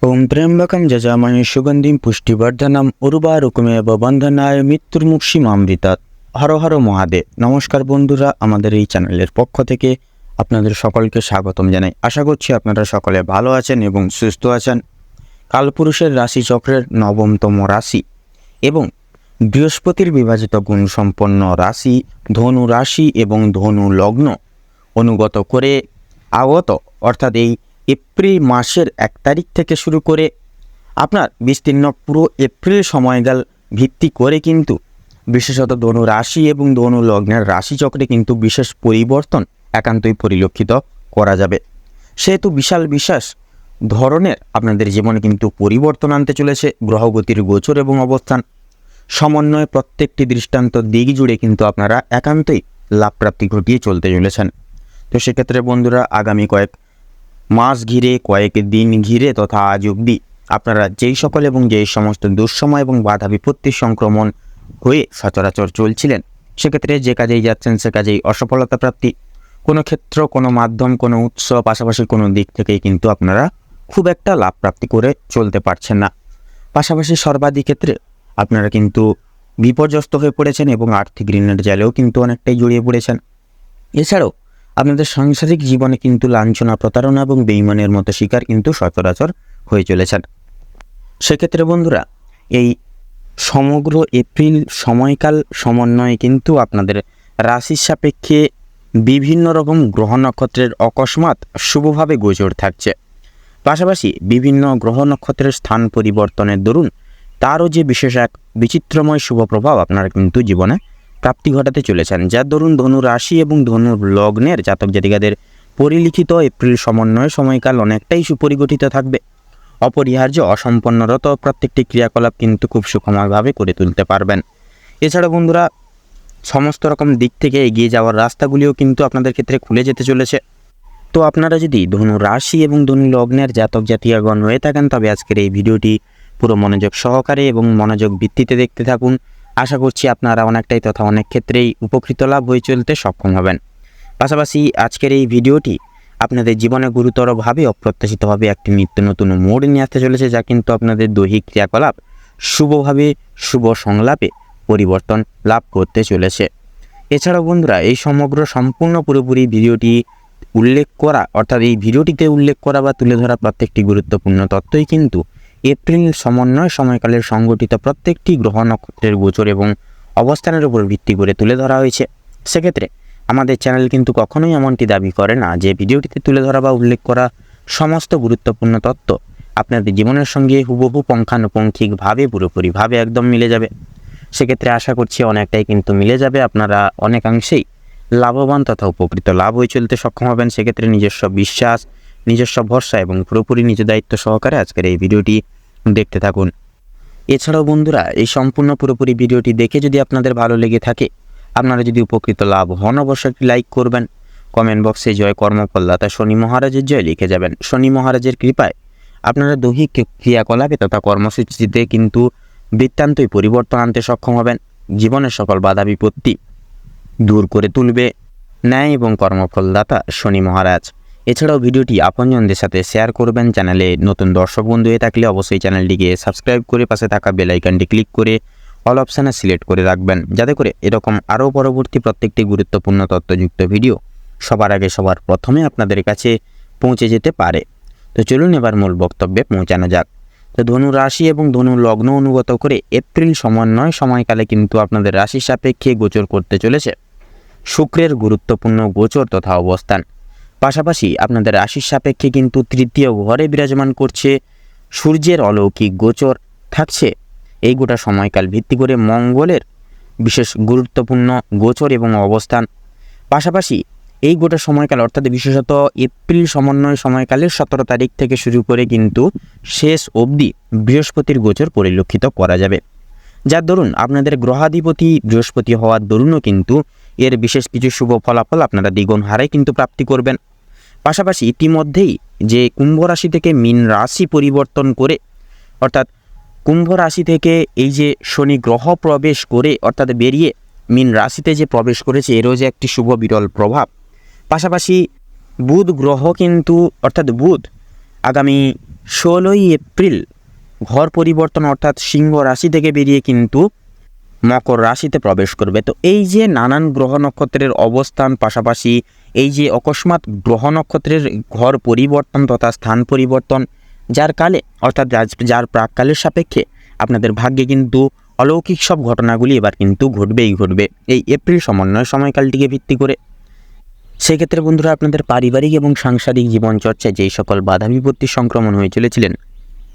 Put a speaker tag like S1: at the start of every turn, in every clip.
S1: ওম ত্র্যম্বকম যজামহে সুগন্ধিম পুষ্টিবর্ধনম উর্বারুকমেব বন্ধনায় মৃত্যুর্মুক্ষীমামৃতাৎ। হর হর মহাদেব। নমস্কার বন্ধুরা, আমাদের এই চ্যানেলের পক্ষ থেকে আপনাদের সকলকে স্বাগতম জানাই। আশা করছি আপনারা সকলে ভালো আছেন এবং সুস্থ আছেন। কালপুরুষের রাশিচক্রের নবমতম রাশি এবং বৃহস্পতির বিভাজিত গুণসম্পন্ন রাশি ধনু রাশি এবং ধনু লগ্ন অনুগত করে আগত অর্থাৎ এই এপ্রিল মাসের 1 তারিখ থেকে শুরু করে আপনার বিস্তীর্ণ পুরো এপ্রিল সময়কাল ভিত্তি করে কিন্তু বিশেষত ধনু রাশি এবং ধনু লগ্নের রাশিচক্রে কিন্তু বিশেষ পরিবর্তন একান্তই পরিলক্ষিত করা যাবে। সেহেতু বিশেষ ধরনের আপনাদের জীবনে কিন্তু পরিবর্তন আনতে চলেছে গ্রহগতির গোচর এবং অবস্থান সমন্বয়ে প্রত্যেকটি দৃষ্টান্ত দিক জুড়ে কিন্তু আপনারা একান্তই লাভপ্রাপ্তি ঘটিয়ে চলতে চলেছেন। তো সেক্ষেত্রে বন্ধুরা, আগামী কয়েক মাস ঘিরে, কয়েক দিন ঘিরে তথা আজ অবধি আপনারা যেই সকল এবং যেই সমস্ত দুঃসময় এবং বাধা বিপত্তির সংক্রমণ হয়ে সচরাচর চলছিলেন, সেক্ষেত্রে যে কাজেই যাচ্ছেন সে কাজেই অসফলতা প্রাপ্তি, কোনো ক্ষেত্র, কোনো মাধ্যম, কোনো উৎস, পাশাপাশি কোনো দিক থেকেই কিন্তু আপনারা খুব একটা লাভ প্রাপ্তি করে চলতে পারছেন না। পাশাপাশি সর্বাধিক ক্ষেত্রে আপনারা কিন্তু বিপর্যস্ত হয়ে পড়েছেন এবং আর্থিক ঋণের জালেও কিন্তু অনেকটাই জড়িয়ে পড়েছেন। এছাড়াও আপনাদের সাংসারিক জীবনে কিন্তু লাঞ্ছনা, প্রতারণা এবং বেঈমানের মতো শিকার কিন্তু সচরাচর হয়ে চলেছেন। সেক্ষেত্রে বন্ধুরা, এই সমগ্র এপ্রিল সময়কাল সমন্বয়ে কিন্তু আপনাদের রাশির সাপেক্ষে বিভিন্ন রকম গ্রহ নক্ষত্রের অকস্মাৎ শুভভাবে গোচর থাকছে। পাশাপাশি বিভিন্ন গ্রহ নক্ষত্রের স্থান পরিবর্তনের দরুন তারও যে বিশেষ এক বিচিত্রময় শুভ প্রভাব আপনারা কিন্তু জীবনে প্রাপ্তি ঘটাতে চলেছেন, যার দরুন ধনু রাশি এবং ধনু লগ্নের জাতক জাতিকাদের পরিলিখিত এপ্রিল সমন্বয় সময়কাল অনেকটাই সুপরিগঠিত থাকবে। অপরিহার্য অসম্পন্নরত প্রত্যেকটি ক্রিয়াকলাপ কিন্তু খুব সুখময়ভাবে করে তুলতে পারবেন। এছাড়া বন্ধুরা, সমস্ত রকম দিক থেকে এগিয়ে যাওয়ার রাস্তাগুলিও কিন্তু আপনাদের ক্ষেত্রে খুলে যেতে চলেছে। তো আপনারা যদি ধনু রাশি এবং ধনু লগ্নের জাতক জাতিকাগণ হয়ে থাকেন, তবে আজকের এই ভিডিওটি পুরো মনোযোগ সহকারে এবং মনোযোগ ভিত্তিতে দেখতে থাকুন। আশা করছি আপনারা অনেকটাই তথা অনেক ক্ষেত্রেই উপকৃত লাভ হয়ে চলতে সক্ষম হবেন। পাশাপাশি আজকের এই ভিডিওটি আপনাদের জীবনে গুরুতরভাবে অপ্রত্যাশিতভাবে একটি নিত্য নতুন মোড় নিয়ে আসতে চলেছে, যা কিন্তু আপনাদের দৈহিক ক্রিয়াকলাপ শুভভাবে শুভ সংলাপে পরিবর্তন লাভ করতে চলেছে। এছাড়াও বন্ধুরা, এই সমগ্র সম্পূর্ণ পুরোপুরি ভিডিওটি উল্লেখ করা অর্থাৎ এই ভিডিওটিতে উল্লেখ করা বা তুলে ধরা প্রত্যেকটি গুরুত্বপূর্ণ তথ্যই কিন্তু এপ্রিল সমন্বয় সময়কালের সংগঠিত প্রত্যেকটি গ্রহ নক্ষত্রের গোচর এবং অবস্থানের উপর ভিত্তি করে তুলে ধরা হয়েছে। সেক্ষেত্রে আমাদের চ্যানেল কিন্তু কখনোই এমনটি দাবি করে না যে ভিডিওটিতে তুলে ধরা বা উল্লেখ করা সমস্ত গুরুত্বপূর্ণ তথ্য আপনাদের জীবনের সঙ্গে হুবহু পুঙ্খানুপুঙ্খিকভাবে পুরোপুরিভাবে একদম মিলে যাবে। সেক্ষেত্রে আশা করছি অনেকটাই কিন্তু মিলে যাবে, আপনারা অনেকাংশেই লাভবান তথা উপকৃত লাভ হয়ে চলতে সক্ষম হবেন। সেক্ষেত্রে নিজস্ব বিশ্বাস, নিজস্ব ভরসা এবং পুরোপুরি নিজ দায়িত্ব সহকারে আজকের এই ভিডিওটি দেখতে থাকুন। এছাড়াও বন্ধুরা, এই সম্পূর্ণ পুরোপুরি ভিডিওটি দেখে যদি আপনাদের ভালো লেগে থাকে, আপনারা যদি উপকৃত লাভ হন, অবশ্যই একটি লাইক করবেন। কমেন্ট বক্সে জয় কর্মফলদাতা শনি মহারাজের জয় লিখে যাবেন। শনি মহারাজের কৃপায় আপনারা দৈহিক ক্রিয়াকলাপে তথা কর্মসূচিতে কিন্তু বৃত্তান্তই পরিবর্তন আনতে সক্ষম হবেন। জীবনের সকল বাধা বিপত্তি দূর করে তুলবে ন্যায় এবং কর্মফলদাতা শনি মহারাজ। এছাড়াও ভিডিওটি আপনজনদের সাথে শেয়ার করবেন। চ্যানেলে নতুন দর্শক বন্ধু হয়ে থাকলে অবশ্যই চ্যানেলটিকে সাবস্ক্রাইব করে পাশে থাকা বেল আইকনটি ক্লিক করে অল অপশানে সিলেক্ট করে রাখবেন, যাতে করে এরকম আরও পরবর্তী প্রত্যেকটি গুরুত্বপূর্ণ তথ্যযুক্ত ভিডিও সবার আগে সবার প্রথমে আপনাদের কাছে পৌঁছে যেতে পারে। তো চলুন এবার মূল বক্তব্যে পৌঁছানো যাক। তো ধনু রাশি এবং ধনু লগ্ন অনুগত করে এপ্রিল সমন্বয় সময়কালে কিন্তু আপনাদের রাশি সাপেক্ষে গোচর করতে চলেছে শুক্রের গুরুত্বপূর্ণ গোচর তথা অবস্থান। পাশাপাশি আপনাদের রাশির সাপেক্ষে কিন্তু তৃতীয় ঘরে বিরাজমান করছে সূর্যের অলৌকিক গোচর থাকছে এই গোটা সময়কাল ভিত্তি করে মঙ্গলের বিশেষ গুরুত্বপূর্ণ গোচর এবং অবস্থান। পাশাপাশি এই গোটা সময়কাল অর্থাৎ বিশেষত এপ্রিল সমন্বয় সময়কালের 17 তারিখ থেকে শুরু করে কিন্তু শেষ অবধি বৃহস্পতির গোচর পরিলক্ষিত করা যাবে, যার দরুন আপনাদের গ্রহাধিপতি বৃহস্পতি হওয়ার দরুনও কিন্তু এর বিশেষ কিছু শুভ ফলাফল আপনারা দ্বিগুণ হারে কিন্তু প্রাপ্তি করবেন। পাশাপাশি ইতিমধ্যেই যে কুম্ভ রাশি থেকে মীন রাশি পরিবর্তন করে অর্থাৎ কুম্ভ রাশি থেকে এই যে শনি গ্রহ প্রবেশ করে অর্থাৎ বেরিয়ে মীন রাশিতে যে প্রবেশ করেছে, এরও যে একটি শুভ বিরল প্রভাব। পাশাপাশি বুধ গ্রহ কিন্তু অর্থাৎ বুধ আগামী 16ই এপ্রিল ঘর পরিবর্তন অর্থাৎ সিংহ রাশি থেকে বেরিয়ে কিন্তু মকর রাশিতে প্রবেশ করবে। তো এই যে নানান গ্রহ নক্ষত্রের অবস্থান, পাশাপাশি এই যে অকস্মাৎ গ্রহ নক্ষত্রের ঘর পরিবর্তন তথা স্থান পরিবর্তন, যার কালে অর্থাৎ যার প্রাককালের সাপেক্ষে আপনাদের ভাগ্যে কিন্তু অলৌকিক সব ঘটনাগুলি এবার কিন্তু ঘটবেই ঘটবে এই এপ্রিল সমন্বয় সময়কালটিকে ভিত্তি করে। সেক্ষেত্রে বন্ধুরা, আপনাদের পারিবারিক এবং সাংসারিক জীবনচর্চায় যেই সকল বাধা বিপত্তি সংক্রমণ হয়ে চলেছিলেন,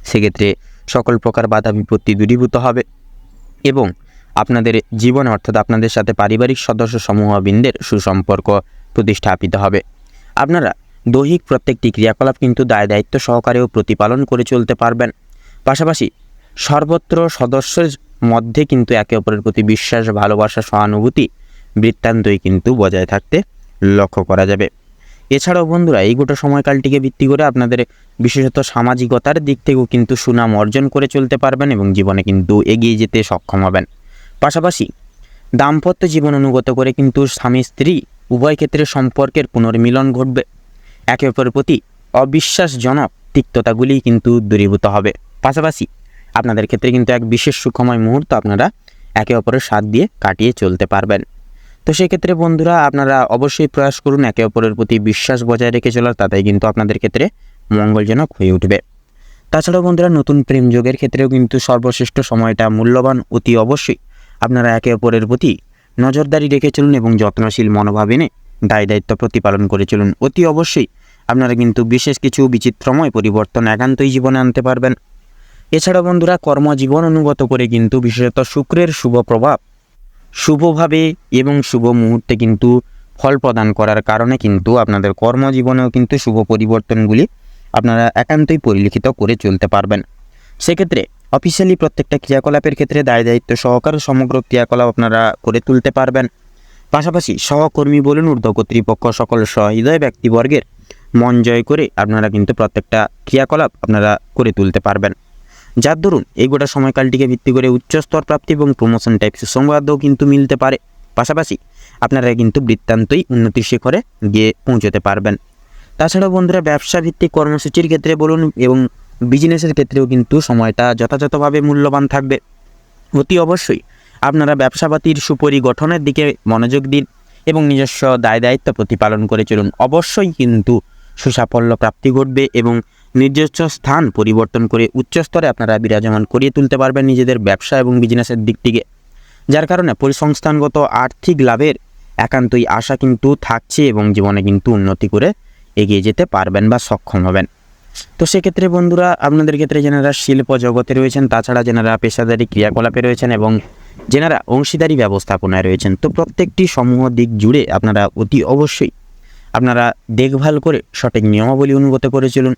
S1: সেক্ষেত্রে সকল প্রকার বাধা বিপত্তি দূরীভূত হবে এবং আপনাদের জীবন অর্থাৎ আপনাদের সাথে পারিবারিক সদস্য সমূহবৃন্দের সুসম্পর্ক প্রতিষ্ঠাপিত হবে। আপনারা দৈহিক প্রত্যেকটি ক্রিয়াকলাপ কিন্তু দায় দায়িত্ব সহকারেও প্রতিপালন করে চলতে পারবেন। পাশাপাশি সর্বত্র সদস্যের মধ্যে কিন্তু একে অপরের প্রতি বিশ্বাস, ভালোবাসা, সহানুভূতি বৃত্তান্তই কিন্তু বজায় থাকতে লক্ষ্য করা যাবে। এছাড়াও বন্ধুরা, এই গোটা সময়কালটিকে ভিত্তি করে আপনাদের বিশেষত সামাজিকতার দিক থেকেও কিন্তু সুনাম অর্জন করে চলতে পারবেন এবং জীবনে কিন্তু এগিয়ে যেতে সক্ষম হবেন। পাশাপাশি দাম্পত্য জীবন অনুগত করে কিন্তু স্বামী স্ত্রী উভয় ক্ষেত্রে সম্পর্কের পুনর্মিলন ঘটবে। একে অপরের প্রতি অবিশ্বাসজনক তিক্ততাগুলি কিন্তু দূরীভূত হবে। পাশাপাশি আপনাদের ক্ষেত্রে কিন্তু এক বিশেষ সুখময় মুহূর্ত আপনারা একে অপরের সাথ দিয়ে কাটিয়ে চলতে পারবেন। তো সেক্ষেত্রে বন্ধুরা, আপনারা অবশ্যই প্রয়াস করুন একে অপরের প্রতি বিশ্বাস বজায় রেখে চলার, তাতেই কিন্তু আপনাদের ক্ষেত্রে মঙ্গলজনক হয়ে উঠবে। তাছাড়াও বন্ধুরা, নতুন প্রেম যোগের ক্ষেত্রেও কিন্তু সর্বশ্রেষ্ঠ সময়টা মূল্যবান। অতি অবশ্যই আপনারা একে অপরের প্রতি নজরদারি রেখে চলুন এবং যত্নশীল মনোভাব এনে দায় দায়িত্ব প্রতিপালন করে চলুন। অতি অবশ্যই আপনারা কিন্তু বিশেষ কিছু বিচিত্রময় পরিবর্তন একান্তই জীবনে আনতে পারবেন। এছাড়া বন্ধুরা, কর্মজীবন অনুগত করে কিন্তু বিশেষত শুক্রের শুভ প্রভাব শুভভাবে এবং শুভ মুহূর্তে কিন্তু ফল প্রদান করার কারণে কিন্তু আপনাদের কর্মজীবনেও কিন্তু শুভ পরিবর্তনগুলি আপনারা একান্তই পরিলক্ষিত করে চলতে পারবেন। সেক্ষেত্রে অফিসিয়ালি প্রত্যেকটা ক্রিয়াকলাপের ক্ষেত্রে দায় দায়িত্ব সহকারে সমগ্র ক্রিয়াকলাপ আপনারা করে তুলতে পারবেন। পাশাপাশি সহকর্মী বলুন, ঊর্ধ্ব কর্তৃপক্ষ, সকল সহৃদয় ব্যক্তিবর্গের মন জয় করে আপনারা কিন্তু প্রত্যেকটা ক্রিয়াকলাপ আপনারা করে তুলতে পারবেন, যার দরুন এই গোটা সময়কালটিকে ভিত্তি করে উচ্চস্তর প্রাপ্তি এবং প্রমোশন টাইপ সুসংবাদও কিন্তু মিলতে পারে। পাশাপাশি আপনারা কিন্তু বৃত্তান্তই উন্নতির শিখরে গিয়ে পৌঁছতে পারবেন। তাছাড়াও বন্ধুরা, ব্যবসা ভিত্তিক কর্মসূচির ক্ষেত্রে বলুন এবং বিজনেসের ক্ষেত্রেও কিন্তু সময়টা যথাযথভাবে মূল্যবান থাকবে। অতি অবশ্যই আপনারা ব্যবসাপাতির সুপরিগঠনের দিকে মনোযোগ দিন এবং নিজস্ব দায় দায়িত্ব প্রতিপালন করে চলুন। অবশ্যই কিন্তু সুসাফল্য প্রাপ্তি ঘটবে এবং নিজস্ব স্থান পরিবর্তন করে উচ্চস্তরে আপনারা বিরাজমান করিয়ে তুলতে পারবেন নিজেদের ব্যবসা এবং বিজনেসের দিক থেকে, যার কারণে পরিসংস্থানগত আর্থিক লাভের একান্তই আশা কিন্তু থাকছে এবং জীবনে কিন্তু উন্নতি করে এগিয়ে যেতে পারবেন বা সক্ষম হবেন। তো সেক্ষেত্রে বন্ধুরা, আপনাদের ক্ষেত্রে যেনারা শিল্প জগতে রয়েছেন, তাছাড়া যেনারা পেশাদারি ক্রিয়াকলাপে রয়েছেন এবং যেনারা অংশীদারি ব্যবস্থাপনায় রয়েছেন, তো প্রত্যেকটি সমূহ দিক জুড়ে আপনারা অতি অবশ্যই আপনারা দেখভাল করে সঠিক নিয়মাবলী অনুগত করে চলুন।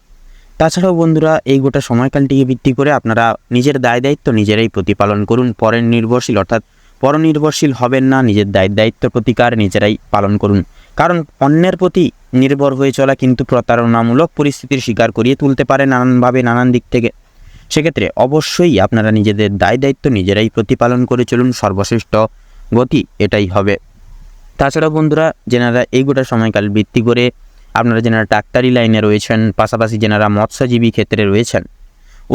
S1: তাছাড়াও বন্ধুরা, এই গোটা সময়কালটিকে ভিত্তি করে আপনারা নিজের দায় দায়িত্ব নিজেরাই প্রতিপালন করুন। পরের নির্ভরশীল অর্থাৎ পরনির্ভরশীল হবেন না, নিজের দায়িত্ব প্রতিকার নিজেরাই পালন করুন। কারণ অন্যের প্রতি নির্ভর হয়ে চলা কিন্তু প্রতারণামূলক পরিস্থিতির শিকার করিয়ে তুলতে পারে নানানভাবে, নানান দিক থেকে। সেক্ষেত্রে অবশ্যই আপনারা নিজেদের দায় দায়িত্ব নিজেরাই প্রতিপালন করে চলুন, সর্বশ্রেষ্ঠ গতি এটাই হবে। তাছাড়াও বন্ধুরা, যেনারা এই গোটা সময়কাল ভিত্তি করে আপনারা যেনারা ডাক্তারি লাইনে রয়েছেন, পাশাপাশি যেনারা মৎস্যজীবী ক্ষেত্রে রয়েছেন,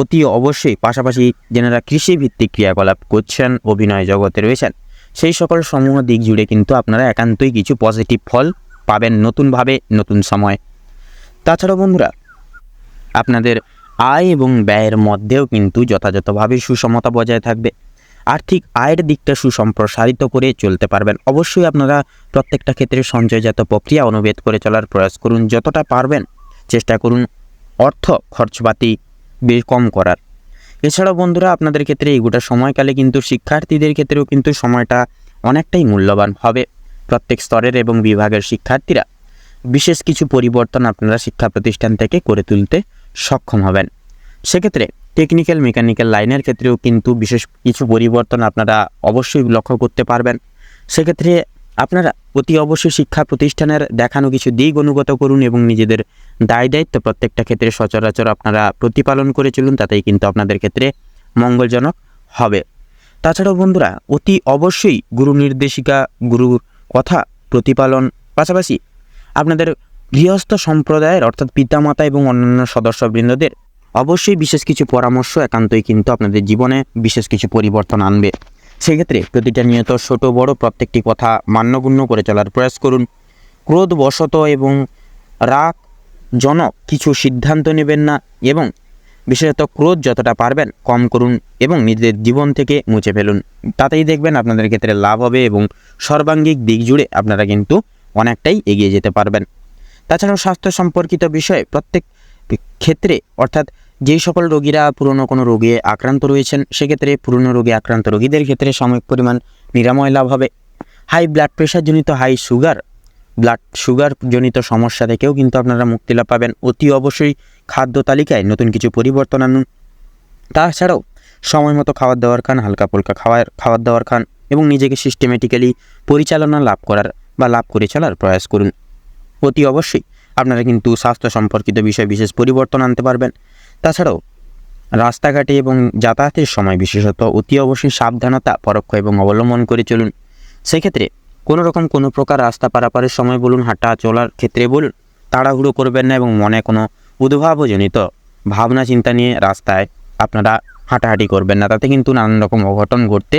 S1: অতি অবশ্যই পাশাপাশি যেনারা কৃষিভিত্তিক ক্রিয়াকলাপ করছেন, অভিনয় জগতে রয়েছেন, সেই সকল সমূহ দিক জুড়ে কিন্তু আপনারা একান্তই কিছু পজিটিভ ফল পাবেন নতুনভাবে, নতুন সময়। তাছাড়াও বন্ধুরা, আপনাদের আয় এবং ব্যয়ের মধ্যেও কিন্তু যথাযথভাবে সুসমতা বজায় থাকবে। আর্থিক আয়ের দিকটা সুসম্প্রসারিত করে চলতে পারবেন। অবশ্যই আপনারা প্রত্যেকটা ক্ষেত্রে সঞ্চয়জাত প্রক্রিয়া অনুভেদ করে চলার প্রয়াস করুন। যতটা পারবেন চেষ্টা করুন অর্থ খরচপাতি বেশ কম করার। এছাড়াও বন্ধুরা, আপনাদের ক্ষেত্রে এই গোটা সময়কালে কিন্তু শিক্ষার্থীদের ক্ষেত্রেও কিন্তু সময়টা অনেকটাই মূল্যবান হবে। প্রত্যেক স্তরের এবং বিভাগের শিক্ষার্থীরা বিশেষ কিছু পরিবর্তন আপনারা শিক্ষা প্রতিষ্ঠান থেকে করে তুলতে সক্ষম হবেন। সেক্ষেত্রে টেকনিক্যাল মেকানিক্যাল লাইনের ক্ষেত্রেও কিন্তু বিশেষ কিছু পরিবর্তন আপনারা অবশ্যই লক্ষ্য করতে পারবেন। সেক্ষেত্রে আপনারা অতি অবশ্যই শিক্ষা প্রতিষ্ঠানের দেখানো কিছু দিক অনুগত করুন এবং নিজেদের দায় দায়িত্ব প্রত্যেকটা ক্ষেত্রে সচরাচর আপনারা প্রতিপালন করে চলুন, তাতেই কিন্তু আপনাদের ক্ষেত্রে মঙ্গলজনক হবে। তাছাড়াও বন্ধুরা, অতি অবশ্যই গুরু নির্দেশিকা, গুরুর কথা প্রতিপালন, পাশাপাশি আপনাদের গৃহস্থ সম্প্রদায়ের অর্থাৎ পিতামাতা এবং অন্যান্য সদস্যবৃন্দদের অবশ্যই বিশেষ কিছু পরামর্শ একান্তই কিন্তু আপনাদের জীবনে বিশেষ কিছু পরিবর্তন আনবে। সেক্ষেত্রে প্রতিটা নিয়ত ছোট বড় প্রত্যেকটি কথা মান্যগুণ্য করে চলার প্রয়াস করুন। ক্রোধবশত এবং রাগজনক কিছু সিদ্ধান্ত নেবেন না এবং বিশেষত ক্রোধ যতটা পারবেন কম করুন এবং নিজেদের জীবন থেকে মুছে ফেলুন। তাতেই দেখবেন আপনাদের ক্ষেত্রে লাভ হবে এবং সর্বাঙ্গিক দিক জুড়ে আপনারা কিন্তু অনেকটাই এগিয়ে যেতে পারবেন। তাছাড়াও স্বাস্থ্য সম্পর্কিত বিষয়ে প্রত্যেক ক্ষেত্রে অর্থাৎ যেই সকল রোগীরা পুরনো কোনো রোগে আক্রান্ত রয়েছেন সেক্ষেত্রে পুরনো রোগে আক্রান্ত রোগীদের ক্ষেত্রে সাময়িক পরিমাণ নিরাময় লাভ হবে। হাই ব্লাড প্রেশার জনিত ব্লাড সুগার জনিত সমস্যা থেকেও কিন্তু আপনারা মুক্তি লাভ পাবেন। অতি অবশ্যই খাদ্য তালিকায় নতুন কিছু পরিবর্তন আনুন। তাছাড়াও সময় মতো খাবার দাবার খান, হালকা ফুলকা খাবার দাবার খান এবং নিজেকে সিস্টেমেটিক্যালি পরিচালনা লাভ করে চলার প্রয়াস করুন। অতি অবশ্যই আপনারা কিন্তু স্বাস্থ্য সম্পর্কিত বিষয়ে বিশেষ পরিবর্তন আনতে পারবেন। তাছাড়াও রাস্তাঘাটে এবং যাতায়াতের সময় বিশেষত অতি অবশ্যই সাবধানতা পরোক্ষ এবং অবলম্বন করে চলুন। সেক্ষেত্রে কোনো প্রকার রাস্তা পারাপারের সময় বলুন, হাঁটা চলার ক্ষেত্রে বলুন, তাড়াহুড়ো করবেন না এবং মনে কোনো উদ্ভাবজনিত ভাবনা চিন্তা নিয়ে রাস্তায় আপনারা হাঁটাহাঁটি করবেন না, তাতে কিন্তু নানান রকম অঘটন ঘটতে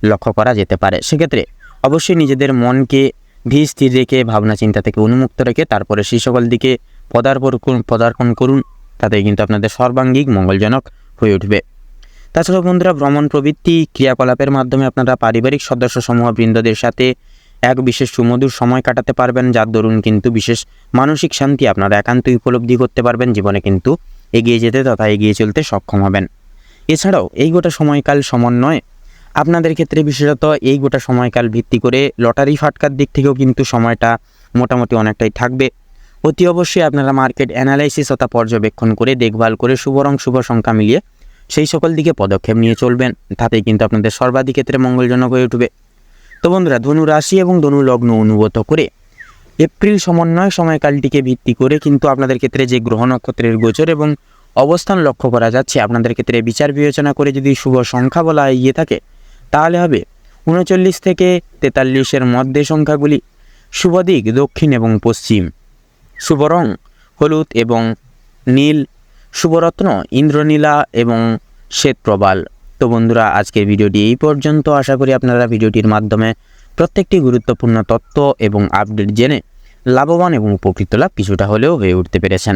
S1: লক্ষ্য করা যেতে পারে। সেক্ষেত্রে অবশ্যই নিজেদের মনকে ধীর স্থির রেখে ভাবনা চিন্তা থেকে উন্মুক্ত রেখে তারপরে সেই সকল দিকে পদার্পণ করুন, তাতে কিন্তু আপনাদের সর্বাঙ্গিক মঙ্গলজনক হয়ে উঠবে। তাছাড়াও বন্ধুরা, ভ্রমণ প্রবৃত্তি ক্রিয়াকলাপের মাধ্যমে আপনারা পারিবারিক সদস্য সমূহবৃন্দদের সাথে এক বিশেষ সুমধুর সময় কাটাতে পারবেন, যার দরুন কিন্তু বিশেষ মানসিক শান্তি আপনারা একান্তই উপলব্ধি করতে পারবেন। জীবনে কিন্তু এগিয়ে যেতে তথা এগিয়ে চলতে সক্ষম হবেন। এছাড়াও এই গোটা সময়কাল সমন্বয়ে আপনাদের ক্ষেত্রে বিশেষত এই গোটা সময়কাল ভিত্তি করে লটারি ফাটকার দিক থেকেও কিন্তু সময়টা মোটামুটি অনেকটাই থাকবে। অতি অবশ্যই আপনারা মার্কেট অ্যানালাইসিস তথা পর্যবেক্ষণ করে দেখভাল করে শুভ রং শুভ সংখ্যা মিলিয়ে সেই সকল দিকে পদক্ষেপ নিয়ে চলবেন, তাতেই কিন্তু আপনাদের সর্বাধিক ক্ষেত্রে মঙ্গলজনক হয়ে উঠবে। তো বন্ধুরা, ধনু রাশি এবং ধনু লগ্ন অনুগত করে এপ্রিল সমন্বয় সময়কালটিকে ভিত্তি করে কিন্তু আপনাদের ক্ষেত্রে যে গ্রহ নক্ষত্রের গোচর এবং অবস্থান লক্ষ্য করা যাচ্ছে, আপনাদের ক্ষেত্রে বিচার বিবেচনা করে যদি শুভ সংখ্যা বলা এগিয়ে থাকে তাহলে হবে 39 থেকে 43-এর মধ্যে সংখ্যাগুলি। শুভ দিক দক্ষিণ এবং পশ্চিম, শুভ রং হলুদ এবং নীল, শুভরত্ন ইন্দ্রনীলা এবং শ্বেত প্রবাল। তো বন্ধুরা, আজকের ভিডিওটি এই পর্যন্ত। আশা করি আপনারা ভিডিওটির মাধ্যমে প্রত্যেকটি গুরুত্বপূর্ণ তথ্য এবং আপডেট জেনে লাভবান এবং উপকৃত লাভ কিছুটা হলেও হয়ে উঠতে পেরেছেন।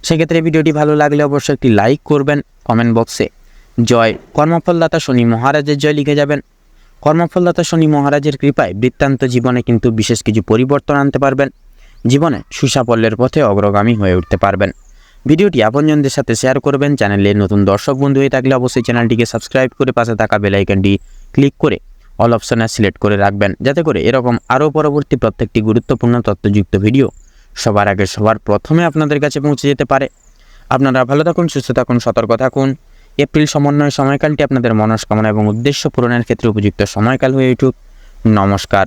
S1: সেক্ষেত্রে ভিডিওটি ভালো লাগলে অবশ্যই একটি লাইক করবেন, কমেন্ট বক্সে জয় কর্মফলদাতা শনি মহারাজের জয় লিখে যাবেন। কর্মফলদাতা শনি মহারাজের কৃপায় বৃত্তান্ত জীবনে কিন্তু বিশেষ কিছু পরিবর্তন আনতে পারবেন, জীবনে সুসাফল্যের পথে অগ্রগামী হয়ে উঠতে পারবেন। ভিডিওটি আপনজনদের সাথে শেয়ার করবেন। চ্যানেলে নতুন দর্শক বন্ধু হয়ে থাকলে অবশ্যই চ্যানেলটিকে সাবস্ক্রাইব করে পাশে থাকা বেল আইকনটি ক্লিক করে অল অপশনে সিলেক্ট করে রাখবেন, যাতে করে এরকম আরও পরবর্তী প্রত্যেকটি গুরুত্বপূর্ণ তথ্যযুক্ত ভিডিও সবার আগে সবার প্রথমে আপনাদের কাছে পৌঁছে যেতে পারে। আপনারা ভালো থাকুন, সুস্থ থাকুন, সতর্ক থাকুন। এপ্রিল সমন্বয় সময়কালটি আপনাদের মনস্কামনা এবং উদ্দেশ্য পূরণের ক্ষেত্রে উপযুক্ত সময়কাল হয়ে উঠুক। নমস্কার।